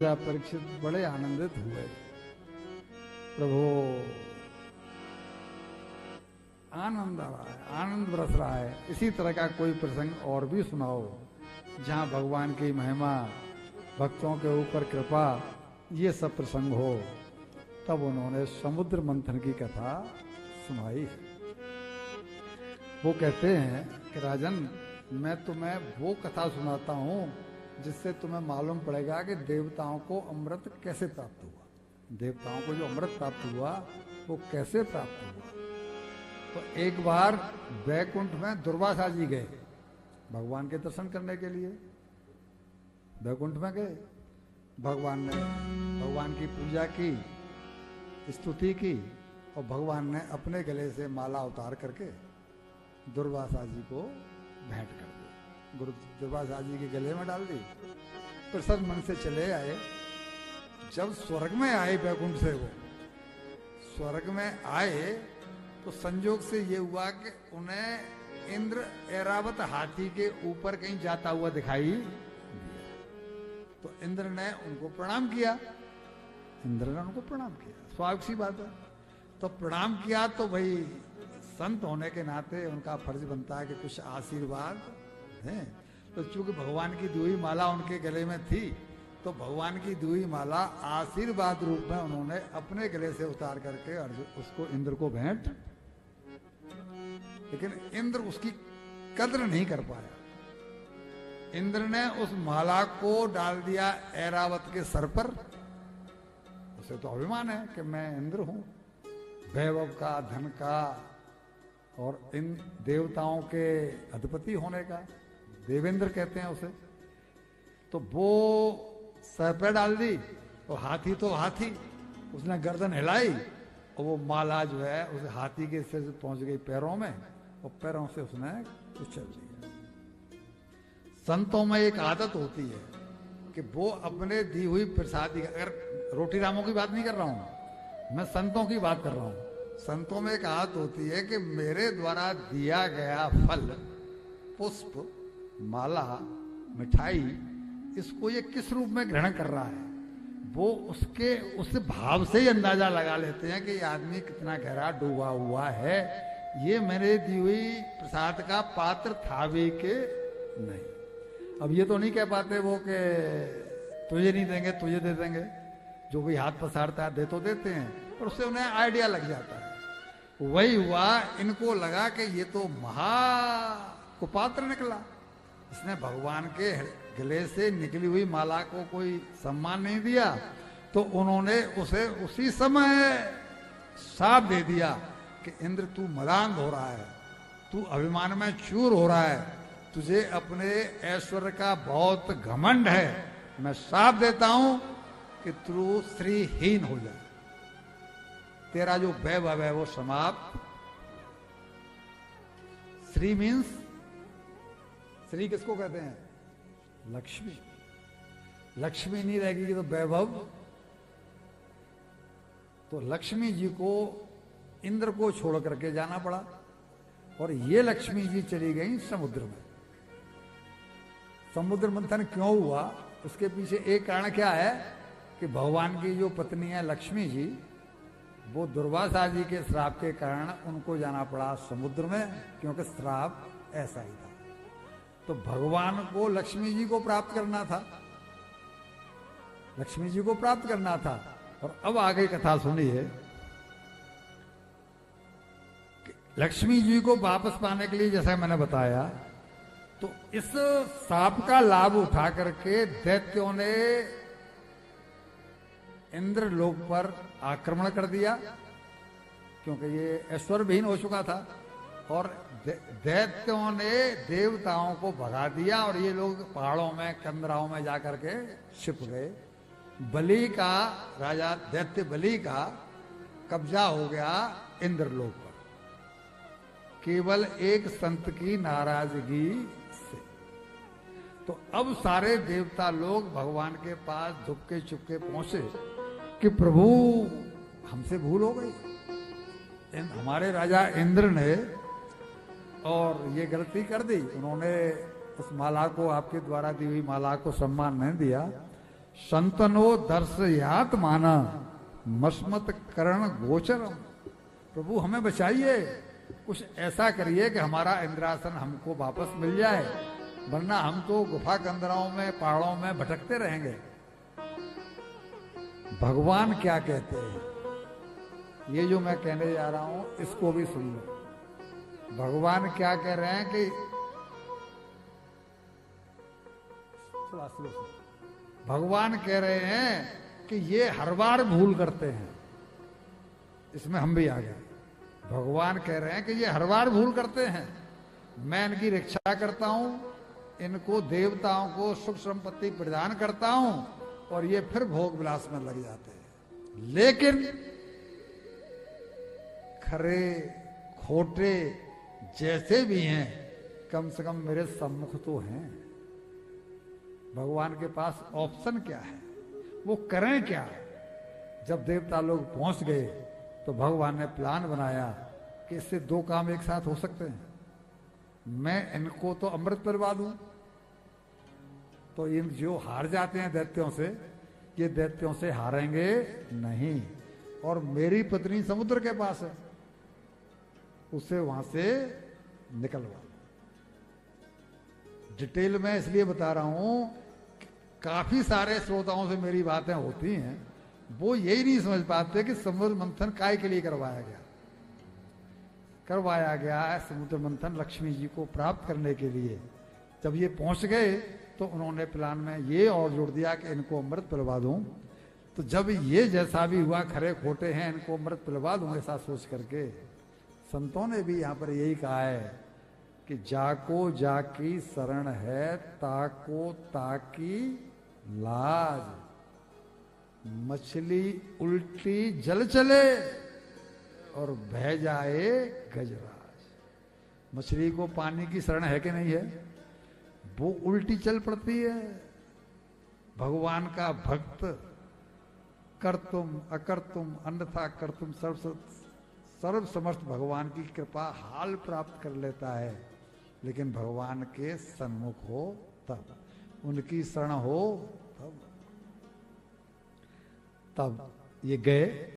परीक्षित बड़े आनंदित हुए। प्रभु आनंद आ रहा है, आनंद बरस रहा है। इसी तरह का कोई प्रसंग और भी सुनाओ जहां भगवान की महिमा, भक्तों के ऊपर कृपा, ये सब प्रसंग हो। तब उन्होंने समुद्र मंथन की कथा सुनाई है। वो कहते हैं कि राजन, मैं तुम्हें वो कथा सुनाता हूं जिससे तुम्हें मालूम पड़ेगा कि देवताओं को अमृत कैसे प्राप्त हुआ। देवताओं को जो अमृत प्राप्त हुआ वो कैसे प्राप्त हुआ। तो एक बार वैकुंठ में दुर्वासा जी गए भगवान के दर्शन करने के लिए। वैकुंठ में गए, भगवान ने भगवान की पूजा की, स्तुति की, और भगवान ने अपने गले से माला उतार करके दुर्वासा जी को भेंट कर दी, गुरु दुर्वासा जी के गले में डाल दी। प्रसन्न मन से चले आए। जब स्वर्ग में आए, वैकुंठ से वो स्वर्ग में आए तो संजोग से ये हुआ कि उन्हें इंद्र ऐरावत हाथी के ऊपर कहीं जाता हुआ दिखाई दिया। तो इंद्र ने उनको प्रणाम किया। इंद्र ने उनको प्रणाम किया, स्वाभाविक सी बात है। तो प्रणाम किया तो भाई संत होने के नाते उनका फर्ज बनता है कि कुछ आशीर्वाद है। तो चूंकि भगवान की दुई माला उनके गले में थी, तो भगवान की दुई माला आशीर्वाद रूप में उन्होंने अपने गले से उतार करके उसको इंद्र को भेंट। लेकिन इंद्र उसकी कद्र नहीं कर पाया। इंद्र ने उस माला को डाल दिया ऐरावत के सर पर। उसे तो अभिमान है कि मैं इंद्र हूं, वैभव का, धन का और इन देवताओं के अधिपति होने का। देवेंद्र कहते हैं उसे। तो वो सर पे डाल दी, और हाथी तो हाथी, उसने गर्दन हिलाई और वो माला जो है उस हाथी के सिर से पहुंच गई पैरों में, और पैरों से उसने उछल दिया। संतों में एक आदत होती है कि वो अपने दी हुई प्रसादी, अगर रोटी रामों की बात नहीं कर रहा हूं मैं, संतों की बात कर रहा हूं। संतों में एक आदत होती है कि मेरे द्वारा दिया गया फल, पुष्प, माला, मिठाई, इसको ये किस रूप में ग्रहण कर रहा है, वो उसके उस भाव से ही अंदाजा लगा लेते हैं कि ये आदमी कितना गहरा डूबा हुआ है। ये मेरे दी हुई प्रसाद का पात्र था भी के नहीं। अब ये तो नहीं कह पाते वो कि तुझे नहीं देंगे, तुझे दे देंगे। जो भी हाथ पसारता है दे तो देते हैं, पर उससे उन्हें आइडिया लग जाता है। वही हुआ, इनको लगा कि ये तो महा कुपात्र निकला। इसने भगवान के गले से निकली हुई माला को कोई सम्मान नहीं दिया, तो उन्होंने उसे उसी समय साफ दे दिया कि इंद्र तू मदांग हो रहा है, तू अभिमान में चूर हो रहा है, तुझे अपने ऐश्वर्य का बहुत घमंड है। मैं साफ देता हूं कि तू श्रीहीन हो जाए, तेरा जो वैभव है वो समाप्त। श्री मीन्स, श्री किसको कहते हैं? लक्ष्मी। लक्ष्मी नहीं रहेगी तो वैभव। तो लक्ष्मी जी को इंद्र को छोड़ करके जाना पड़ा, और ये लक्ष्मी जी चली गई समुद्र में। समुद्र मंथन क्यों हुआ, उसके पीछे एक कारण क्या है कि भगवान की जो पत्नी है लक्ष्मी जी, वो दुर्वासा जी के श्राप के कारण उनको जाना पड़ा समुद्र में, क्योंकि श्राप ऐसा ही था। तो भगवान को लक्ष्मी जी को प्राप्त करना था, लक्ष्मी जी को प्राप्त करना था। और अब आगे कथा सुनिए। लक्ष्मी जी को वापस पाने के लिए, जैसा मैंने बताया, तो इस श्राप का लाभ उठा करके दैत्यों ने इंद्र लोक पर आक्रमण कर दिया, क्योंकि ये ऐश्वर्यहीन हो चुका था। और दैत्यों ने देवताओं को भगा दिया, और ये लोग पहाड़ों में, कंदराओं में जाकर के छिप गए। बलि का, राजा दैत्य बलि का कब्जा हो गया इंद्रलोक पर, केवल एक संत की नाराजगी से। तो अब सारे देवता लोग भगवान के पास दुबके चुपके पहुंचे कि प्रभु हमसे भूल हो गई, हमारे राजा इंद्र ने और ये गलती कर दी। उन्होंने उस माला को, आपके द्वारा दी हुई माला को सम्मान नहीं दिया। संतनो दर्शयात माना मस्मत करण गोचरम। प्रभु हमें बचाइए, कुछ ऐसा करिए कि हमारा इंद्रासन हमको वापस मिल जाए, वरना हम तो गुफा कंदराओं में पहाड़ों में भटकते रहेंगे। भगवान क्या कहते हैं, ये जो मैं कहने जा रहा हूं इसको भी सुन लो। भगवान क्या कह रहे हैं कि भगवान कह रहे हैं कि ये हर बार भूल करते हैं। इसमें हम भी आ गए। भगवान कह रहे हैं कि ये हर बार भूल करते हैं, मैं इनकी रक्षा करता हूं, इनको देवताओं को सुख संपत्ति प्रदान करता हूं और ये फिर भोग विलास में लग जाते हैं। लेकिन खरे खोटे जैसे भी हैं, कम से कम मेरे सम्मुख तो हैं। भगवान के पास ऑप्शन क्या है, वो करें क्या। जब देवता लोग पहुंच गए तो भगवान ने प्लान बनाया कि इससे दो काम एक साथ हो सकते हैं। मैं इनको तो अमृत पिलवा दूं, तो इन जो हार जाते हैं दैत्यों से, ये दैत्यों से हारेंगे नहीं। और मेरी पत्नी समुद्र के पास है, उसे वहां से निकलवा। डिटेल में इसलिए बता रहा हूं, काफी सारे श्रोताओं से मेरी बातें होती हैं, वो यही नहीं समझ पाते कि समुद्र मंथन काय के लिए करवाया गया। करवाया गया है समुद्र मंथन लक्ष्मी जी को प्राप्त करने के लिए। जब ये पहुंच गए तो उन्होंने प्लान में ये और जोड़ दिया कि इनको अमृत पिलवा दूं। तो जब ये जैसा भी हुआ, खरे खोटे हैं, इनको अमृत पिलवा दूं ऐसा सोच करके, संतों ने भी यहां पर यही कहा है कि जाको जाकी शरण है, ताको ताकी लाज। मछली उल्टी जल चले और बह जाए गजराज। मछली को पानी की शरण है कि नहीं है, वो उल्टी चल पड़ती है। भगवान का भक्त कर्तुम अकर्तुम अन्यथा कर्तुम सर्व समर्थ भगवान की कृपा हाल प्राप्त कर लेता है। लेकिन भगवान के सन्मुख हो तब, उनकी शरण हो तब ये गए।